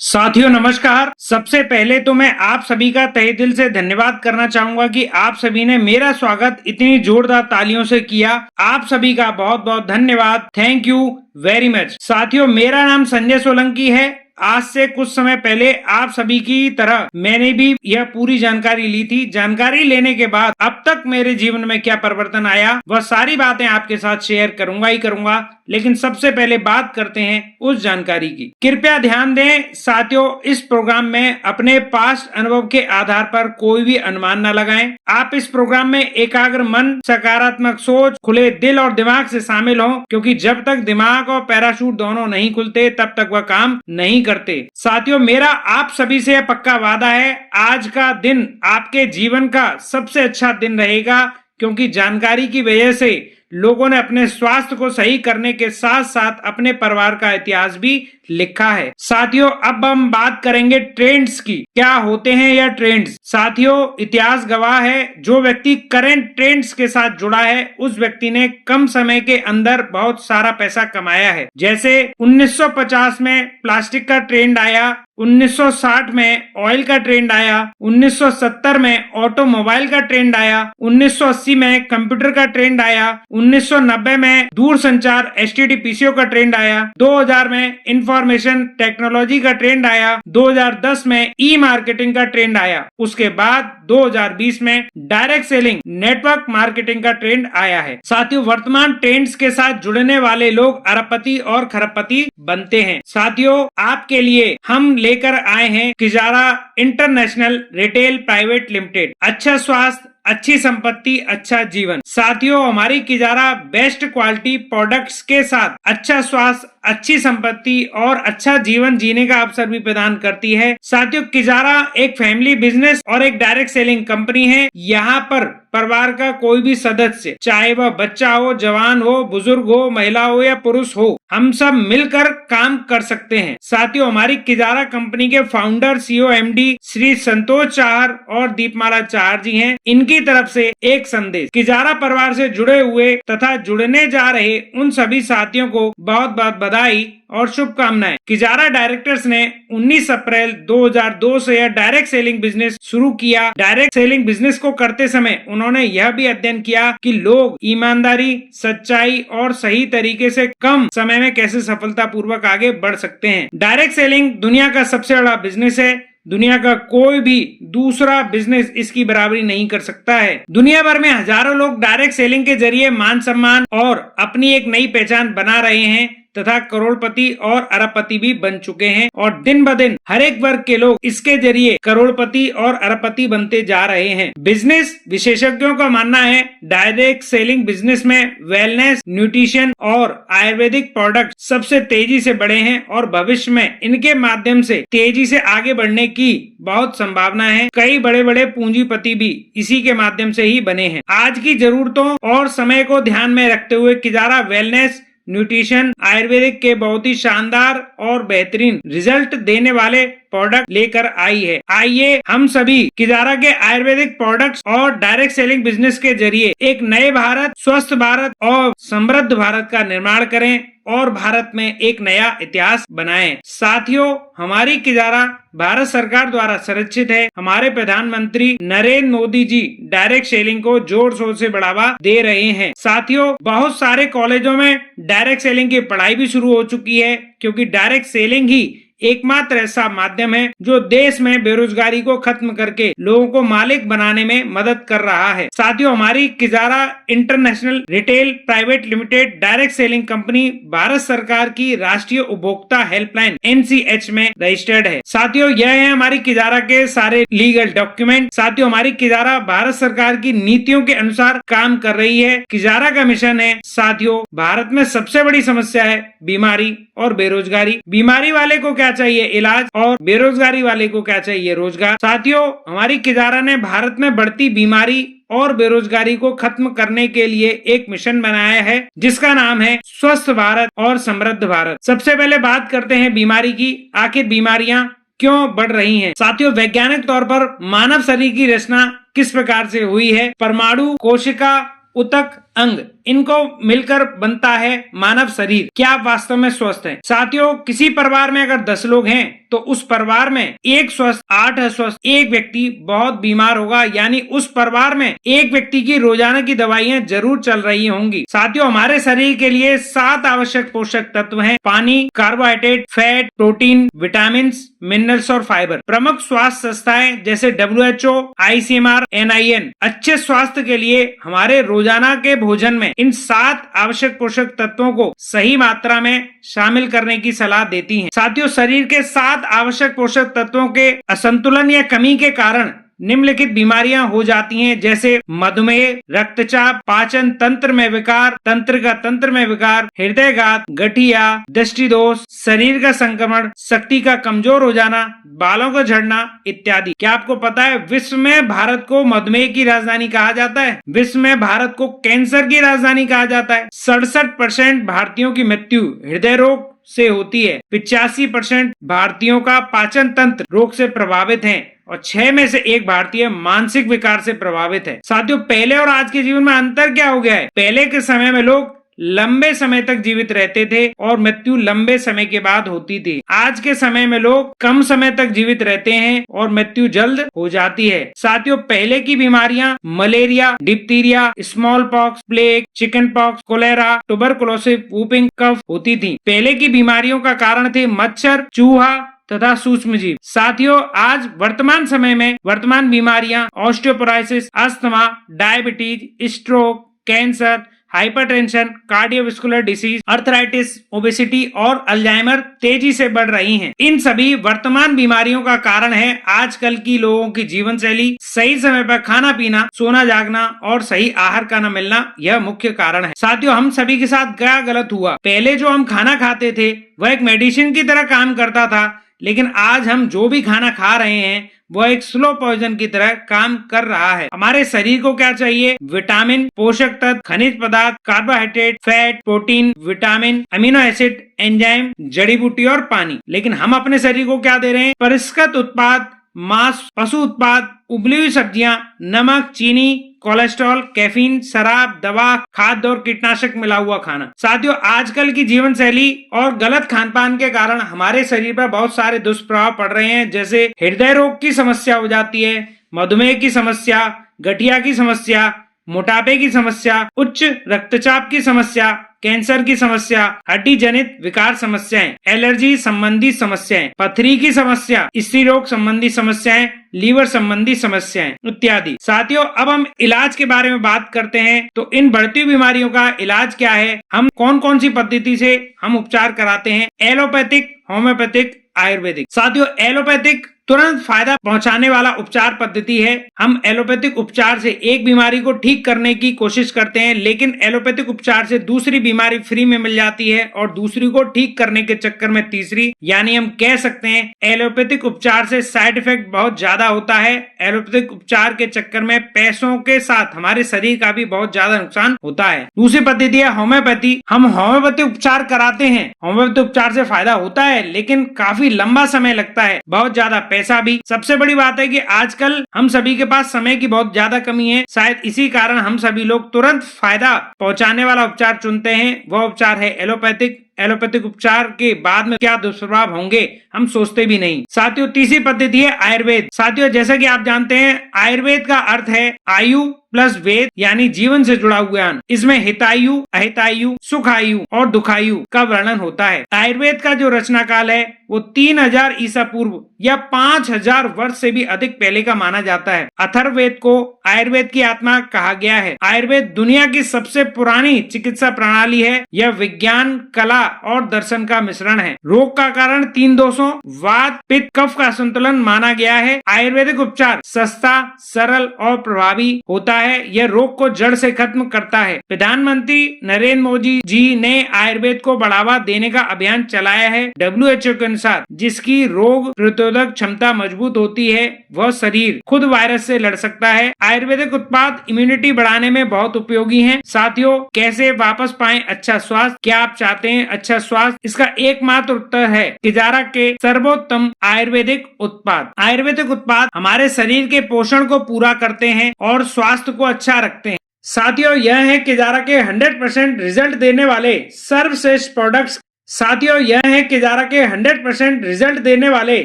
साथियों नमस्कार। सबसे पहले तो मैं आप सभी का तहे दिल से धन्यवाद करना चाहूंगा कि आप सभी ने मेरा स्वागत इतनी जोरदार तालियों से किया। आप सभी का बहुत बहुत धन्यवाद। Thank you very much. साथियों मेरा नाम संजय सोलंकी है। आज से कुछ समय पहले आप सभी की तरह मैंने भी यह पूरी जानकारी ली थी। जानकारी लेने के बाद अब तक मेरे जीवन में क्या परिवर्तन आया वह सारी बातें आपके साथ शेयर करूंगा ही करूंगा। लेकिन सबसे पहले बात करते हैं उस जानकारी की। कृपया ध्यान दें साथियों, इस प्रोग्राम में अपने पास्ट अनुभव के आधार पर कोई भी अनुमान न लगाएं। आप इस प्रोग्राम में एकाग्र मन, सकारात्मक सोच, खुले दिल और दिमाग से शामिल हों, क्योंकि जब तक दिमाग और पैराशूट दोनों नहीं खुलते तब तक वह काम नहीं करते। साथियों मेरा आप सभी से पक्का वादा है, आज का दिन आपके जीवन का सबसे अच्छा दिन रहेगा, क्योंकि जानकारी की वजह से लोगों ने अपने स्वास्थ्य को सही करने के साथ साथ अपने परिवार का इतिहास भी लिखा है। साथियों अब हम बात करेंगे ट्रेंड्स की। क्या होते हैं यह ट्रेंड्स? साथियों इतिहास गवाह है, जो व्यक्ति करंट ट्रेंड्स के साथ जुड़ा है उस व्यक्ति ने कम समय के अंदर बहुत सारा पैसा कमाया है। जैसे 1950 में प्लास्टिक का ट्रेंड आया, 1960 में ऑयल का ट्रेंड आया, 1970 में ऑटोमोबाइल का ट्रेंड आया, 1980 में कंप्यूटर का ट्रेंड आया, 1990 में दूर संचार एसटीडी पीसीओ का ट्रेंड आया, 2000 में इंफॉर्मेशन टेक्नोलॉजी का ट्रेंड आया, 2010 में ई मार्केटिंग का ट्रेंड आया। उसके बाद 2020 में डायरेक्ट सेलिंग नेटवर्क मार्केटिंग का ट्रेंड आया है। साथियों वर्तमान ट्रेंड्स के साथ जुड़ने वाले लोग अरबपति और खरबपति बनते हैं। साथियों आपके लिए हम लेकर आए हैं किजारा इंटरनेशनल रिटेल प्राइवेट लिमिटेड। अच्छा स्वास्थ्य, अच्छी संपत्ति, अच्छा जीवन। साथियों हमारी किजारा बेस्ट क्वालिटी प्रोडक्ट्स के साथ अच्छा स्वास्थ्य, अच्छी संपत्ति और अच्छा जीवन जीने का अवसर भी प्रदान करती है। साथियों किजारा एक फैमिली बिजनेस और एक डायरेक्ट सेलिंग कंपनी है। यहाँ पर परिवार का कोई भी सदस्य, चाहे वह बच्चा हो, जवान हो, बुजुर्ग हो, महिला हो या पुरुष हो, हम सब मिलकर काम कर सकते हैं। साथियों हमारी किजारा कंपनी के founder CEO MD Shri Santosh Chahar और दीपमाला चाहर जी हैं। इनकी तरफ से एक संदेश। किजारा परिवार से जुड़े हुए तथा जुड़ने जा रहे उन सभी साथियों को बहुत बहुत बधाई और शुभकामनाएं। किजारा डायरेक्टर्स ने 19 अप्रैल 2002 से यह डायरेक्ट सेलिंग बिजनेस शुरू किया। डायरेक्ट सेलिंग बिजनेस को करते समय उन्होंने यह भी अध्ययन किया कि लोग ईमानदारी, सच्चाई और सही तरीके से कम समय में कैसे सफलता पूर्वक आगे बढ़ सकते हैं। डायरेक्ट सेलिंग दुनिया का सबसे बड़ा बिजनेस है। दुनिया का कोई भी दूसरा बिजनेस इसकी बराबरी नहीं कर सकता है। दुनिया भर में हजारों लोग डायरेक्ट सेलिंग के जरिए मान सम्मान और अपनी एक नई पहचान बना रहे हैं तथा करोड़पति और अरबपति भी बन चुके हैं, और दिन ब दिन हर एक वर्ग के लोग इसके जरिए करोड़पति और अरबपति बनते जा रहे हैं। बिजनेस विशेषज्ञों का मानना है डायरेक्ट सेलिंग बिजनेस में वेलनेस, न्यूट्रिशन और आयुर्वेदिक प्रोडक्ट सबसे तेजी से बढ़े हैं और भविष्य में इनके माध्यम से तेजी से आगे बढ़ने की बहुत संभावना है। कई बड़े बड़े पूंजीपति भी इसी के माध्यम से ही बने हैं। आज की जरूरतों और समय को ध्यान में रखते हुए किजारा वेलनेस, न्यूट्रिशन, आयुर्वेदिक के बहुत ही शानदार और बेहतरीन रिजल्ट देने वाले प्रोडक्ट लेकर आई है। आइए हम सभी किजारा के आयुर्वेदिक प्रोडक्ट्स और डायरेक्ट सेलिंग बिजनेस के जरिए एक नए भारत, स्वस्थ भारत और समृद्ध भारत का निर्माण करें और भारत में एक नया इतिहास बनाएं। साथियों हमारी किजारा भारत सरकार द्वारा संरक्षित है। हमारे प्रधानमंत्री नरेंद्र मोदी जी डायरेक्ट सेलिंग को जोर शोर से बढ़ावा दे रहे हैं। साथियों बहुत सारे कॉलेजों में डायरेक्ट सेलिंग की पढ़ाई भी शुरू हो चुकी है, क्योंकि डायरेक्ट सेलिंग ही एकमात्र ऐसा माध्यम है जो देश में बेरोजगारी को खत्म करके लोगों को मालिक बनाने में मदद कर रहा है। साथियों हमारी Kizara international retail private limited direct selling company Bharat सरकार की राष्ट्रीय उपभोक्ता हेल्पलाइन NCH में रजिस्टर्ड है। साथियों यह है हमारी किजारा के सारे लीगल डॉक्यूमेंट। साथियों हमारी किजारा भारत सरकार की नीतियों के अनुसार काम कर रही है। किजारा का मिशन है साथियों, भारत में सबसे बड़ी समस्या है बीमारी और बेरोजगारी। बीमारी वाले को क्या चाहिए? इलाज। और बेरोजगारी वाले को क्या चाहिए? रोजगार। साथियों हमारी किजारा ने भारत में बढ़ती बीमारी और बेरोजगारी को खत्म करने के लिए एक मिशन बनाया है, जिसका नाम है स्वस्थ भारत और समृद्ध भारत। सबसे पहले बात करते हैं बीमारी की। आखिर बीमारियां क्यों बढ़ रही हैं? साथियों वैज्ञानिक तौर पर मानव शरीर की रचना किस प्रकार से हुई है? परमाणु, कोशिका, उतक अंग, इनको मिलकर बनता है मानव शरीर। क्या आप वास्तव में स्वस्थ हैं? साथियों, किसी परिवार में अगर 10 लोग हैं तो उस परिवार में एक स्वस्थ, 8 अस्वस्थ, एक व्यक्ति बहुत बीमार होगा, यानी उस परिवार में एक व्यक्ति की रोजाना की दवाइयां जरूर चल रही होंगी। साथियों, हमारे शरीर के लिए 7 आवश्यक पोषक तत्व हैं: पानी, carbohydrate, fat, protein, vitamin, minerals और फाइबर। प्रमुख स्वास्थ्य संस्थाएं जैसे WHO, ICMR, NIN अच्छे स्वास्थ्य के लिए हमारे रोजाना के भोजन में इन 7 आवश्यक पोषक तत्वों को सही मात्रा में शामिल करने की सलाह देती हैं। साथियों, शरीर के 7 आवश्यक पोषक तत्वों के असंतुलन या कमी के कारण निम्नलिखित बीमारियां हो जाती हैं, जैसे मधुमेह, रक्तचाप, पाचन तंत्र में विकार, तंत्रिका तंत्र में विकार, हृदयघात, गठिया, दृष्टि दोष, शरीर का संक्रमण, शक्ति का कमजोर हो जाना, बालों का झड़ना इत्यादि। क्या आपको पता है विश्व में भारत को मधुमेह की राजधानी कहा जाता है? विश्व में भारत को कैंसर की राजधानी कहा जाता है। 67% भारतीयों की मृत्यु हृदय रोग से होती है। 85% भारतीयों का पाचन तंत्र रोग से प्रभावित है और 6 में से 1 भारतीय मानसिक विकार से प्रभावित है। साथियों, पहले और आज के जीवन में अंतर क्या हो गया है? पहले के समय में लोग लंबे समय तक जीवित रहते थे और मृत्यु लंबे समय के बाद होती थी। आज के समय में लोग कम समय तक जीवित रहते हैं और मृत्यु जल्द हो जाती है। साथियों, पहले की बीमारियां malaria, diphtheria, smallpox, plague, chickenpox, cholera, tuberculosis, whooping cough होती थी। पहले की बीमारियों का कारण थे मच्छर, चूहा तथा सूक्ष्म जीव। साथियों, आज वर्तमान समय में वर्तमान बीमारियां osteoporosis, asthma, diabetes, stroke, cancer, hypertension, cardiovascular disease, arthritis, obesity और अल्जाइमर तेजी से बढ़ रही हैं। इन सभी वर्तमान बीमारियों का कारण है आजकल की लोगों की जीवन शैली, सही समय पर खाना पीना, सोना जागना और सही आहार का न मिलना, यह मुख्य कारण है। साथियों, हम सभी के साथ क्या गलत हुआ? पहले जो हम खाना खाते थे वह एक मेडिसिन की तरह काम करता था, लेकिन आज हम जो भी खाना खा रहे हैं वह एक स्लो पॉइजन की तरह काम कर रहा है। हमारे शरीर को क्या चाहिए? विटामिन, पोषक तत्व, खनिज पदार्थ, carbohydrate, fat, protein, vitamin, amino acid, enzyme, जड़ी बूटी और पानी। लेकिन हम अपने शरीर को क्या दे रहे हैं? परिष्कृत उत्पाद, मांस, पशु उत्पाद, उबली हुई सब्जियां, नमक, चीनी, कोलेस्ट्रॉल, कैफीन, शराब, दवा, खाद्य और कीटनाशक मिला हुआ खाना। साथियों, आजकल की जीवन शैली और गलत खान पान के कारण हमारे शरीर पर बहुत सारे दुष्प्रभाव पड़ रहे हैं, जैसे हृदय रोग की समस्या हो जाती है, मधुमेह की समस्या, गठिया की समस्या, मोटापे की समस्या, उच्च रक्तचाप की समस्या, कैंसर की समस्या, हड्डी जनित विकार समस्याएं, एलर्जी संबंधी समस्याएं, पथरी की समस्या, स्त्री रोग संबंधी समस्याएं, लीवर संबंधी समस्याएं इत्यादि। साथियों, अब हम इलाज के बारे में बात करते हैं। तो इन बढ़ती बीमारियों का इलाज क्या है? हम कौन कौन सी पद्धति से हम उपचार कराते हैं? Allopathic, homeopathic, Ayurvedic. साथियों, एलोपैथिक तुरंत फायदा पहुंचाने वाला उपचार पद्धति है। हम एलोपैथिक उपचार से एक बीमारी को ठीक करने की कोशिश करते हैं, लेकिन एलोपैथिक उपचार से दूसरी बीमारी फ्री में मिल जाती है और दूसरी को ठीक करने के चक्कर में तीसरी, यानी हम कह सकते हैं एलोपैथिक उपचार से साइड इफेक्ट बहुत ज्यादा होता है। एलोपैथिक उपचार के चक्कर में पैसों के साथ हमारे शरीर का भी बहुत ज्यादा नुकसान होता है। दूसरी पद्धति है होम्योपैथी। हम होम्योपैथिक उपचार कराते हैं। होम्योपैथिक उपचार से फायदा होता है, लेकिन काफी लंबा समय लगता है, बहुत ज्यादा पैसा भी। सबसे बड़ी बात है कि आजकल हम सभी के पास समय की बहुत ज्यादा कमी है। शायद इसी कारण हम सभी लोग तुरंत फायदा पहुंचाने वाला उपचार चुनते हैं। वह उपचार है एलोपैथिक। एलोपैथिक उपचार के बाद में क्या दुष्प्रभाव होंगे हम सोचते भी नहीं। साथियों, तीसरी पद्धति है आयुर्वेद। साथियों, जैसा कि आप जानते हैं, आयुर्वेद का अर्थ है आयु प्लस वेद, यानी जीवन से जुड़ा हुआ ज्ञान। इसमें हितायु, अहितायु, सुखायु और दुखायु का वर्णन होता है। आयुर्वेद का जो रचना काल है वो 3000 ईसा पूर्व या 5000 वर्ष से भी अधिक पहले का माना जाता है। अथर्ववेद को आयुर्वेद की आत्मा कहा गया है। आयुर्वेद दुनिया की सबसे पुरानी चिकित्सा प्रणाली है। यह विज्ञान, कला और दर्शन का मिश्रण है। रोग का कारण 3 दोषों वात, पित्त, कफ का संतुलन माना गया है। आयुर्वेदिक उपचार सस्ता, सरल और प्रभावी होता है। यह रोग को जड़ से खत्म करता है। प्रधानमंत्री नरेंद्र मोदी जी ने आयुर्वेद को बढ़ावा देने का अभियान चलाया है। WHO के अनुसार जिसकी रोग प्रतिरोधक क्षमता मजबूत होती है वह शरीर खुद वायरस से लड़ सकता है। आयुर्वेदिक उत्पाद इम्यूनिटी बढ़ाने में बहुत उपयोगी हैं। साथियों, कैसे वापस पाएं अच्छा स्वास्थ्य? क्या आप चाहते हैं अच्छा स्वास्थ्य? इसका एकमात्र उत्तर है किजारा के सर्वोत्तम आयुर्वेदिक उत्पाद। आयुर्वेदिक उत्पाद हमारे शरीर के पोषण को पूरा करते हैं और स्वास्थ्य को अच्छा रखते हैं। साथियों यह है किजारा के 100% रिजल्ट देने वाले सर्वश्रेष्ठ प्रोडक्ट्स। साथियों यह है किजारा के 100% रिजल्ट देने वाले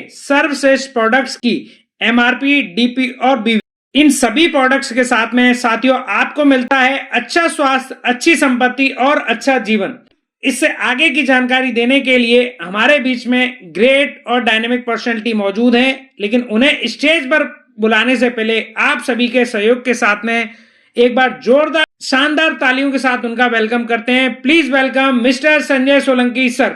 सर्वश्रेष्ठ प्रोडक्ट्स की एमआरपी, डीपी और बीवी, इन सभी प्रोडक्ट्स के साथ में साथियों आपको मिलता है अच्छा स्वास्थ्य, अच्छी संपत्ति और अच्छा जीवन। इससे आगे की जानकारी देने के लिए हमारे बीच में ग्रेट और डायनेमिक पर्सनैलिटी मौजूद हैं, लेकिन उन्हें स्टेज पर बुलाने से पहले आप सभी के सहयोग के साथ में एक बार जोरदार शानदार तालियों के साथ उनका वेलकम करते हैं। Please welcome mister Sanjay Solanki sir.